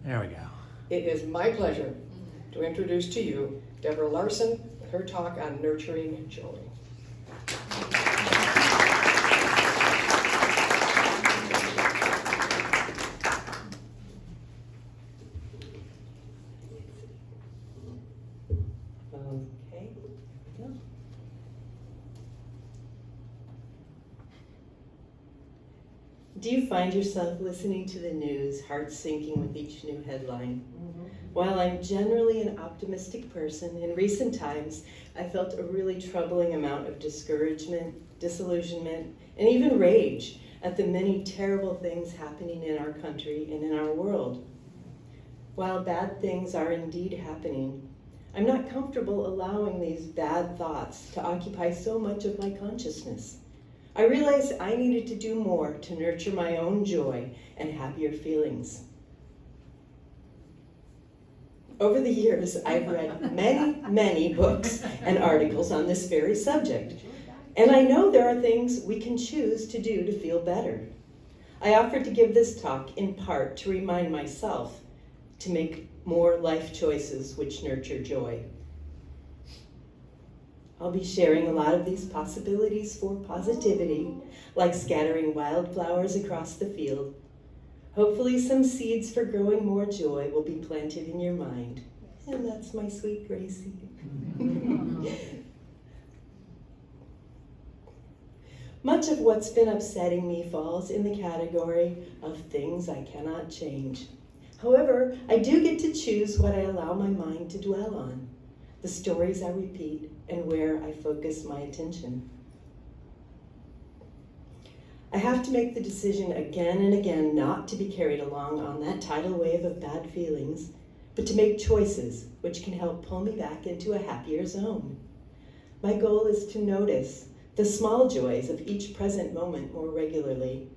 There we go. It is my pleasure to introduce to you Deborah Larson with her talk on nurturing joy. Okay, here we go. Do you find yourself listening to the news, heart sinking with each new headline? While I'm generally an optimistic person, in recent times I felt a really troubling amount of discouragement, disillusionment, and even rage at the many terrible things happening in our country and in our world. While bad things are indeed happening, I'm not comfortable allowing these bad thoughts to occupy so much of my consciousness. I realized I needed to do more to nurture my own joy and happier feelings. Over the years, I've read many books and articles on this very subject, and I know there are things we can choose to do to feel better. I offered to give this talk in part to remind myself to make more life choices which nurture joy. I'll be sharing a lot of these possibilities for positivity, like scattering wildflowers across the field. Hopefully some seeds for growing more joy will be planted in your mind. And that's my sweet Gracie. Much of what's been upsetting me falls in the category of things I cannot change. However, I do get to choose what I allow my mind to dwell on, the stories I repeat, and where I focus my attention. I have to make the decision again and again not to be carried along on that tidal wave of bad feelings, but to make choices which can help pull me back into a happier zone. My goal is to notice the small joys of each present moment more regularly,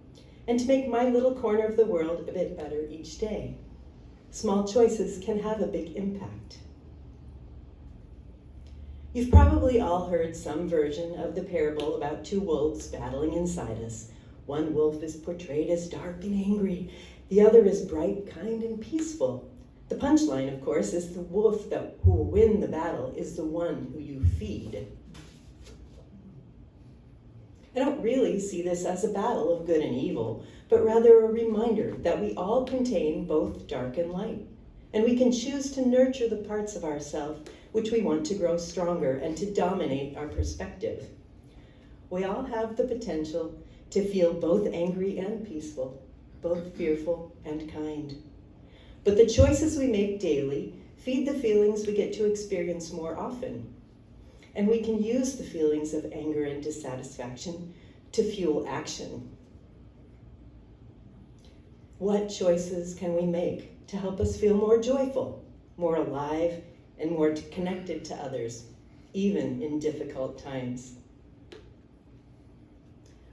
and to make my little corner of the world a bit better each day. Small choices can have a big impact. You've probably all heard some version of the parable about two wolves battling inside us. One wolf is portrayed as dark and angry. The other is bright, kind, and peaceful. The punchline, of course, is the wolf who will win the battle is the one who you feed. I don't really see this as a battle of good and evil, but rather a reminder that we all contain both dark and light, and we can choose to nurture the parts of ourselves which we want to grow stronger and to dominate our perspective. We all have the potential to feel both angry and peaceful, both fearful and kind. But the choices we make daily feed the feelings we get to experience more often. And we can use the feelings of anger and dissatisfaction to fuel action. What choices can we make to help us feel more joyful, more alive, and more connected to others, even in difficult times?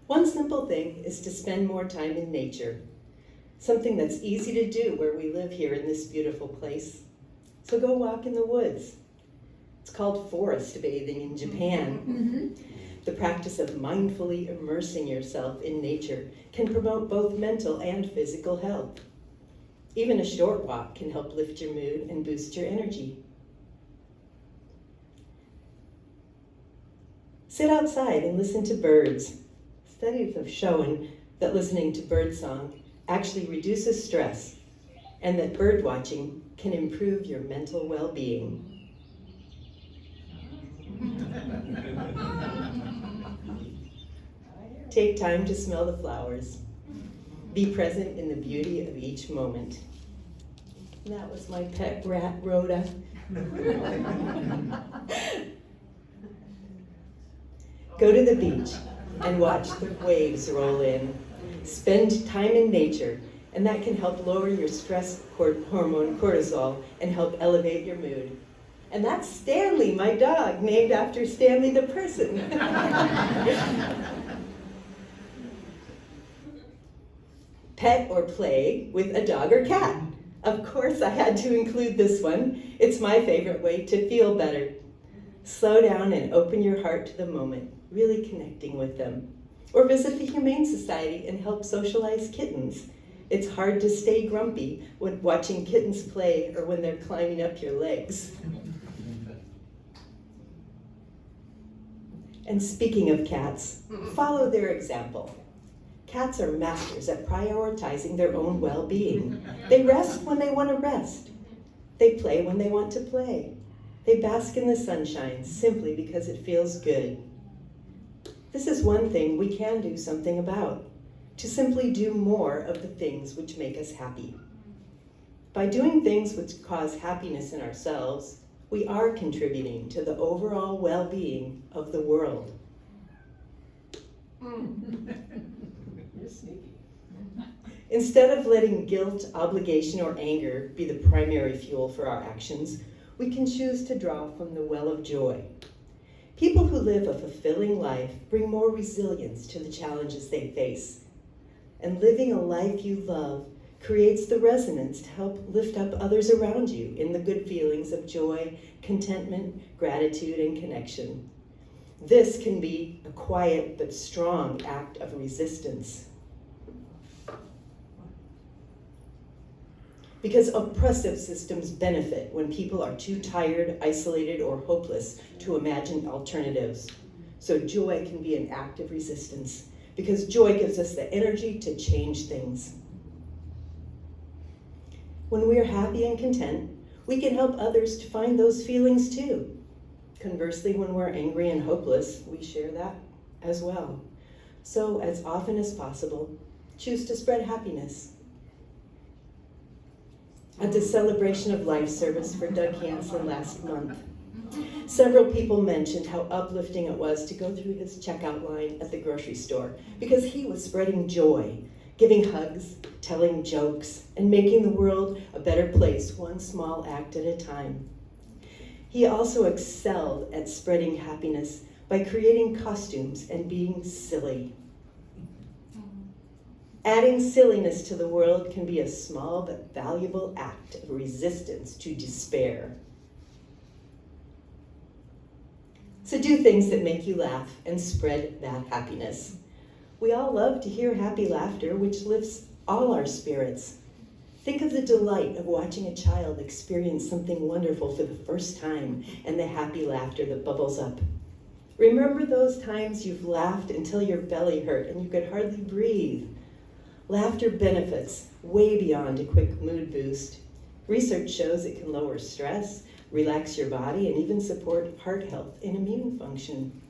One simple thing is to spend more time in nature, something that's easy to do where we live here in this beautiful place. So go walk in the woods. It's called forest bathing in Japan. The practice of mindfully immersing yourself in nature can promote both mental and physical health. Even a short walk can help lift your mood and boost your energy. Sit outside and listen to birds. Studies have shown that listening to birdsong actually reduces stress and that bird watching can improve your mental well-being. Take time to smell the flowers. Be present in the beauty of each moment. That was my pet rat, Rhoda. Go to the beach and watch the waves roll in. Spend time in nature, and that can help lower your stress hormone cortisol and help elevate your mood. And that's Stanley, my dog, named after Stanley the person. Pet or play with a dog or cat. Of course I had to include this one. It's my favorite way to feel better. Slow down and open your heart to the moment, really connecting with them. Or visit the Humane Society and help socialize kittens. It's hard to stay grumpy when watching kittens play or when they're climbing up your legs. And speaking of cats, follow their example. Cats are masters at prioritizing their own well-being. They rest when they want to rest. They play when they want to play. They bask in the sunshine simply because it feels good. This is one thing we can do something about, to simply do more of the things which make us happy. By doing things which cause happiness in ourselves, we are contributing to the overall well-being of the world. You're sneaky. Instead of letting guilt, obligation, or anger be the primary fuel for our actions, we can choose to draw from the well of joy. People who live a fulfilling life bring more resilience to the challenges they face. And living a life you love creates the resonance to help lift up others around you in the good feelings of joy, contentment, gratitude, and connection. This can be a quiet but strong act of resistance. Because oppressive systems benefit when people are too tired, isolated, or hopeless to imagine alternatives. So joy can be an act of resistance, because joy gives us the energy to change things. When we are happy and content, we can help others to find those feelings too. Conversely, when we're angry and hopeless, we share that as well. So, as often as possible, choose to spread happiness. At the Celebration of Life service for Doug Hansen last month, several people mentioned how uplifting it was to go through his checkout line at the grocery store because he was spreading joy, giving hugs, telling jokes, and making the world a better place one small act at a time. He also excelled at spreading happiness by creating costumes and being silly. Adding silliness to the world can be a small but valuable act of resistance to despair. So do things that make you laugh and spread that happiness. We all love to hear happy laughter, which lifts all our spirits. Think of the delight of watching a child experience something wonderful for the first time and the happy laughter that bubbles up. Remember those times you've laughed until your belly hurt and you could hardly breathe. Laughter benefits way beyond a quick mood boost. Research shows it can lower stress, relax your body, and even support heart health and immune function.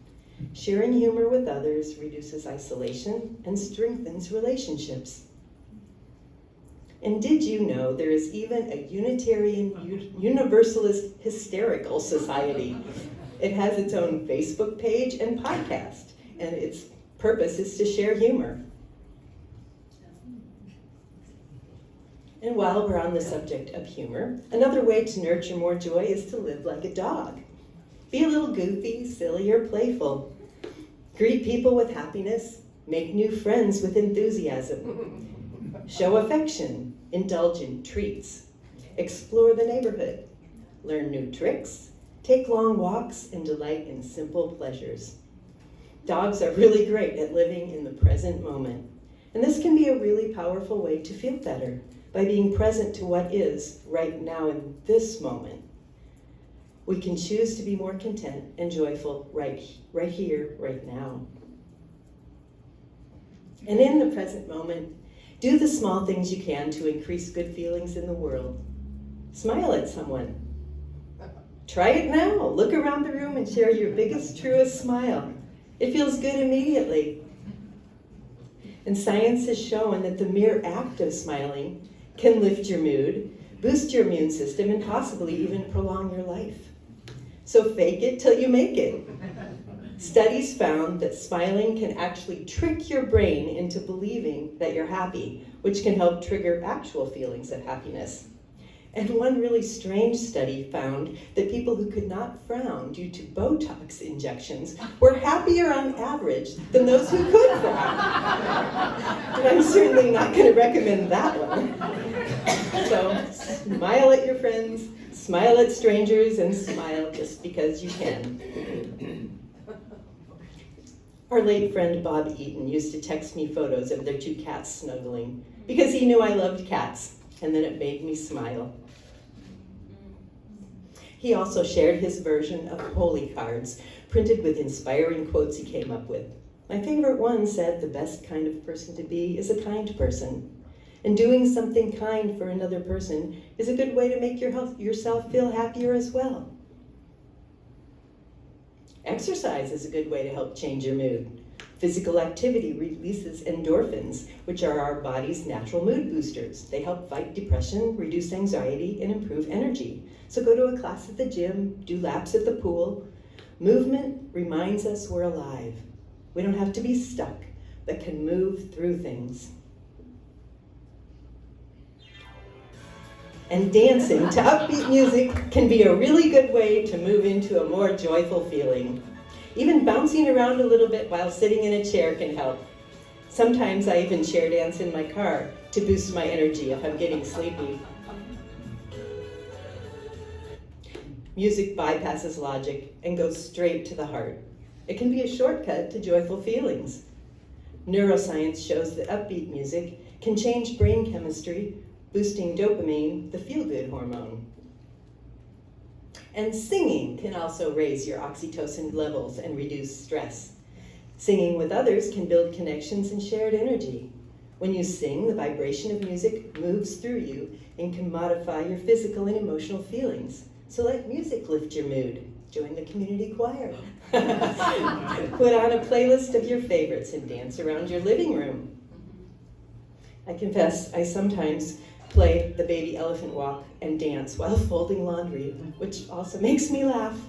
Sharing humor with others reduces isolation and strengthens relationships. And did you know there is even a Unitarian Universalist Hysterical Society? It has its own Facebook page and podcast, and its purpose is to share humor. And while we're on the subject of humor, another way to nurture more joy is to live like a dog. Be a little goofy, silly, or playful. Greet people with happiness. Make new friends with enthusiasm. Show affection. Indulge in treats. Explore the neighborhood. Learn new tricks. Take long walks and delight in simple pleasures. Dogs are really great at living in the present moment. And this can be a really powerful way to feel better, by being present to what is right now in this moment. We can choose to be more content and joyful right here, right now. And in the present moment, do the small things you can to increase good feelings in the world. Smile at someone. Try it now. Look around the room and share your biggest, truest smile. It feels good immediately. And science has shown that the mere act of smiling can lift your mood, boost your immune system, and possibly even prolong your life. So fake it till you make it. Studies found that smiling can actually trick your brain into believing that you're happy, which can help trigger actual feelings of happiness. And one really strange study found that people who could not frown due to Botox injections were happier on average than those who could frown. But I'm certainly not going to recommend that one. So smile at your friends, smile at strangers, and smile just because you can. Our late friend Bob Eaton used to text me photos of their two cats snuggling. because he knew I loved cats, and then it made me smile. He also shared his version of holy cards, printed with inspiring quotes he came up with. My favorite one said, "The best kind of person to be is a kind person. And doing something kind for another person is a good way to make yourself feel happier as well." Exercise is a good way to help change your mood. Physical activity releases endorphins, which are our body's natural mood boosters. They help fight depression, reduce anxiety, and improve energy. So go to a class at the gym, do laps at the pool. Movement reminds us we're alive. We don't have to be stuck, but can move through things. And dancing to upbeat music can be a really good way to move into a more joyful feeling. Even bouncing around a little bit while sitting in a chair can help. Sometimes I even chair dance in my car to boost my energy if I'm getting sleepy. Music bypasses logic and goes straight to the heart. It can be a shortcut to joyful feelings. Neuroscience shows that upbeat music can change brain chemistry, boosting dopamine, the feel-good hormone. And singing can also raise your oxytocin levels and reduce stress. Singing with others can build connections and shared energy. When you sing, the vibration of music moves through you and can modify your physical and emotional feelings. So let music lift your mood. Join the community choir. Put on a playlist of your favorites and dance around your living room. I confess, I sometimes play the baby elephant walk and dance while folding laundry, which also makes me laugh.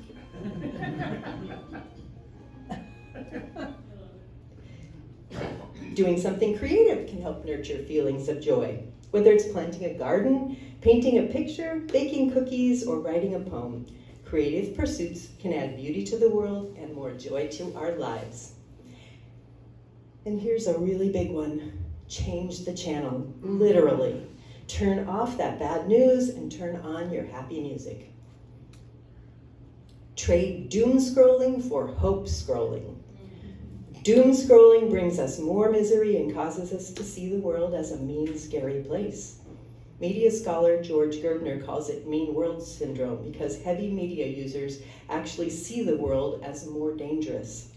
Doing something creative can help nurture feelings of joy. Whether it's planting a garden, painting a picture, baking cookies, or writing a poem, creative pursuits can add beauty to the world and more joy to our lives. And here's a really big one. Change the channel, literally. Turn off that bad news and turn on your happy music. Trade doom scrolling for hope scrolling. Doom scrolling brings us more misery and causes us to see the world as a mean, scary place. Media scholar George Gerbner calls it mean world syndrome because heavy media users actually see the world as more dangerous.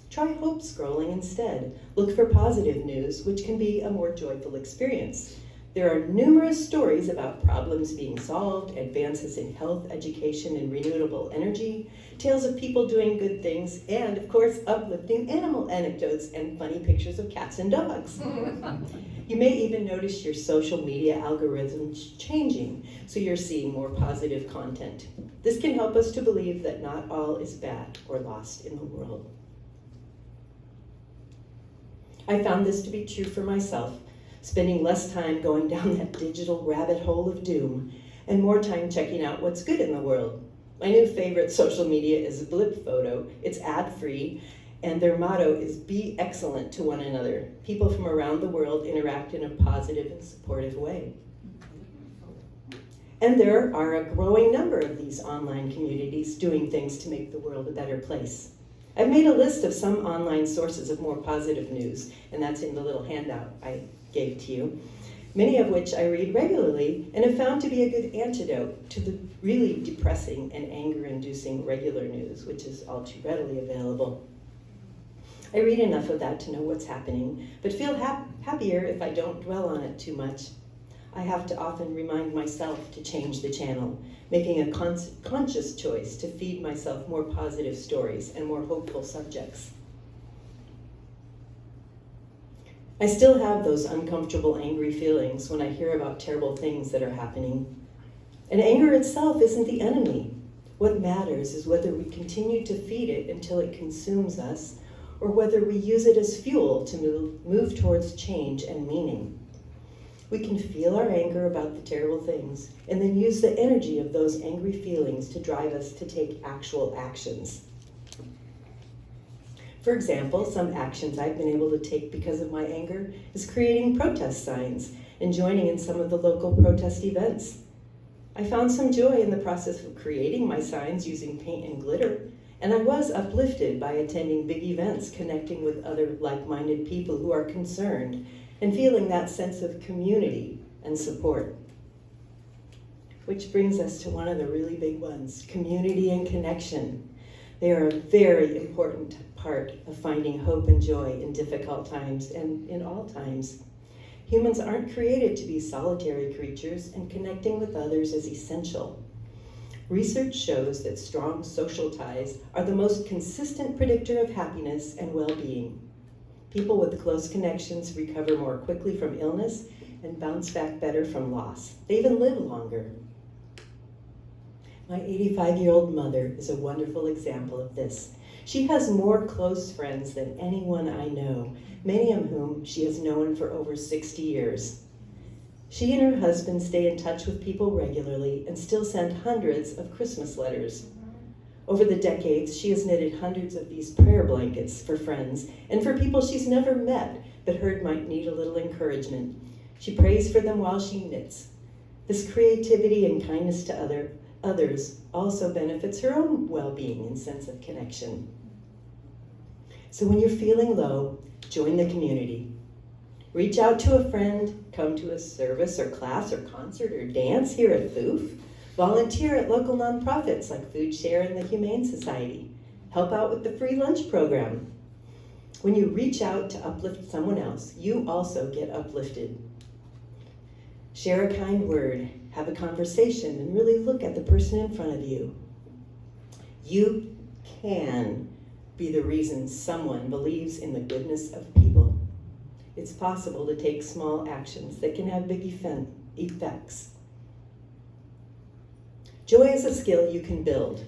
Try hope scrolling instead. Look for positive news, which can be a more joyful experience. There are numerous stories about problems being solved, advances in health, education, and renewable energy, tales of people doing good things, and of course, uplifting animal anecdotes and funny pictures of cats and dogs. You may even notice your social media algorithms changing, so you're seeing more positive content. This can help us to believe that not all is bad or lost in the world. I found this to be true for myself, spending less time going down that digital rabbit hole of doom and more time checking out what's good in the world. My new favorite social media is Blip Photo. It's ad-free, and their motto is "Be excellent to one another." People from around the world interact in a positive and supportive way. And there are a growing number of these online communities doing things to make the world a better place. I've made a list of some online sources of more positive news, and that's in the little handout I gave to you, many of which I read regularly and have found to be a good antidote to the really depressing and anger-inducing regular news, which is all too readily available. I read enough of that to know what's happening, but feel happier if I don't dwell on it too much. I have to often remind myself to change the channel, making a conscious choice to feed myself more positive stories and more hopeful subjects. I still have those uncomfortable, angry feelings when I hear about terrible things that are happening. And anger itself isn't the enemy. What matters is whether we continue to feed it until it consumes us, or whether we use it as fuel to move towards change and meaning. We can feel our anger about the terrible things, and then use the energy of those angry feelings to drive us to take actual actions. For example, some actions I've been able to take because of my anger is creating protest signs and joining in some of the local protest events. I found some joy in the process of creating my signs using paint and glitter, and I was uplifted by attending big events, connecting with other like-minded people who are concerned and feeling that sense of community and support. Which brings us to one of the really big ones, community and connection. They are a very important part of finding hope and joy in difficult times and in all times. Humans aren't created to be solitary creatures, and connecting with others is essential. Research shows that strong social ties are the most consistent predictor of happiness and well-being. People with close connections recover more quickly from illness and bounce back better from loss. They even live longer. My 85-year-old mother is a wonderful example of this. She has more close friends than anyone I know, many of whom she has known for over 60 years. She and her husband stay in touch with people regularly and still send hundreds of Christmas letters. Over the decades, she has knitted hundreds of these prayer blankets for friends and for people she's never met but heard might need a little encouragement. She prays for them while she knits. This creativity and kindness to others also benefits her own well-being and sense of connection. So when you're feeling low, join the community. Reach out to a friend, come to a service or class or concert or dance here at FOOF. Volunteer at local nonprofits like Food Share and the Humane Society. Help out with the free lunch program. When you reach out to uplift someone else, you also get uplifted. Share a kind word, have a conversation, and really look at the person in front of you. You can be the reason someone believes in the goodness of people. It's possible to take small actions that can have big effects. Joy is a skill you can build.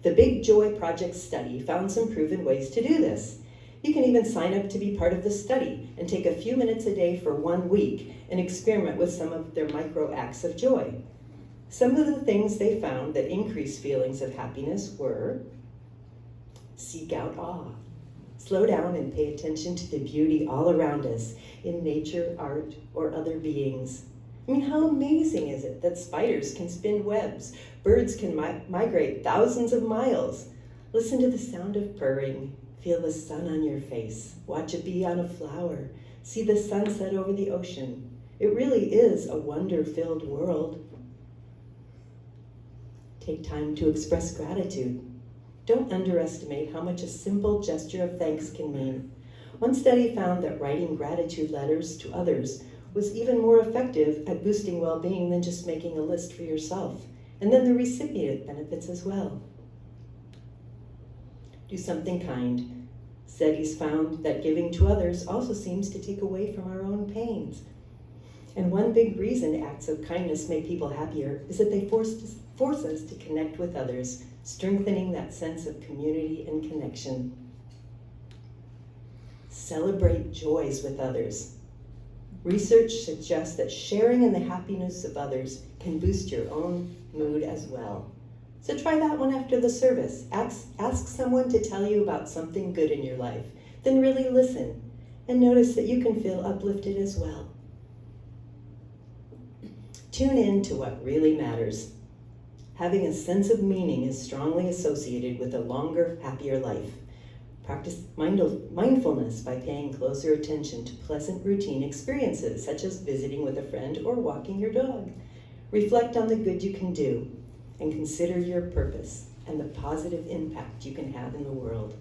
The Big Joy Project study found some proven ways to do this. You can even sign up to be part of the study and take a few minutes a day for 1 week and experiment with some of their micro acts of joy. Some of the things they found that increased feelings of happiness were: seek out awe. Slow down and pay attention to the beauty all around us in nature, art, or other beings. I mean, how amazing is it that spiders can spin webs, birds can migrate thousands of miles? Listen to the sound of purring, feel the sun on your face, watch a bee on a flower, see the sunset over the ocean. It really is a wonder-filled world. Take time to express gratitude. Don't underestimate how much a simple gesture of thanks can mean. One study found that writing gratitude letters to others was even more effective at boosting well-being than just making a list for yourself. And then the recipient benefits as well. Do something kind. Studies found that giving to others also seems to take away from our own pains. And one big reason acts of kindness make people happier is that they force us to connect with others, strengthening that sense of community and connection. Celebrate joys with others. Research suggests that sharing in the happiness of others can boost your own mood as well. So try that one after the service. Ask someone to tell you about something good in your life. Then really listen and notice that you can feel uplifted as well. Tune in to what really matters. Having a sense of meaning is strongly associated with a longer, happier life. Practice mindfulness by paying closer attention to pleasant routine experiences, such as visiting with a friend or walking your dog. Reflect on the good you can do, and consider your purpose and the positive impact you can have in the world.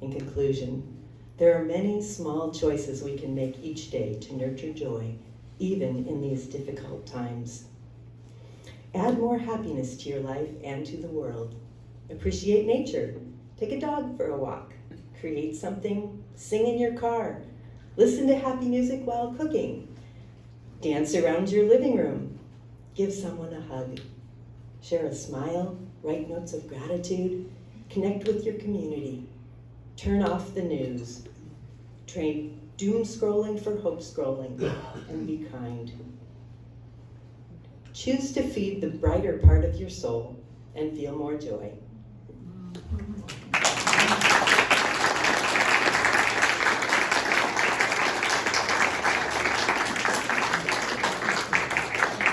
In conclusion, there are many small choices we can make each day to nurture joy, even in these difficult times. Add more happiness to your life and to the world. Appreciate nature. Take a dog for a walk. Create something. Sing in your car. Listen to happy music while cooking. Dance around your living room. Give someone a hug. Share a smile. Write notes of gratitude. Connect with your community. Turn off the news. Trade doom scrolling for hope scrolling. And be kind. Choose to feed the brighter part of your soul and feel more joy.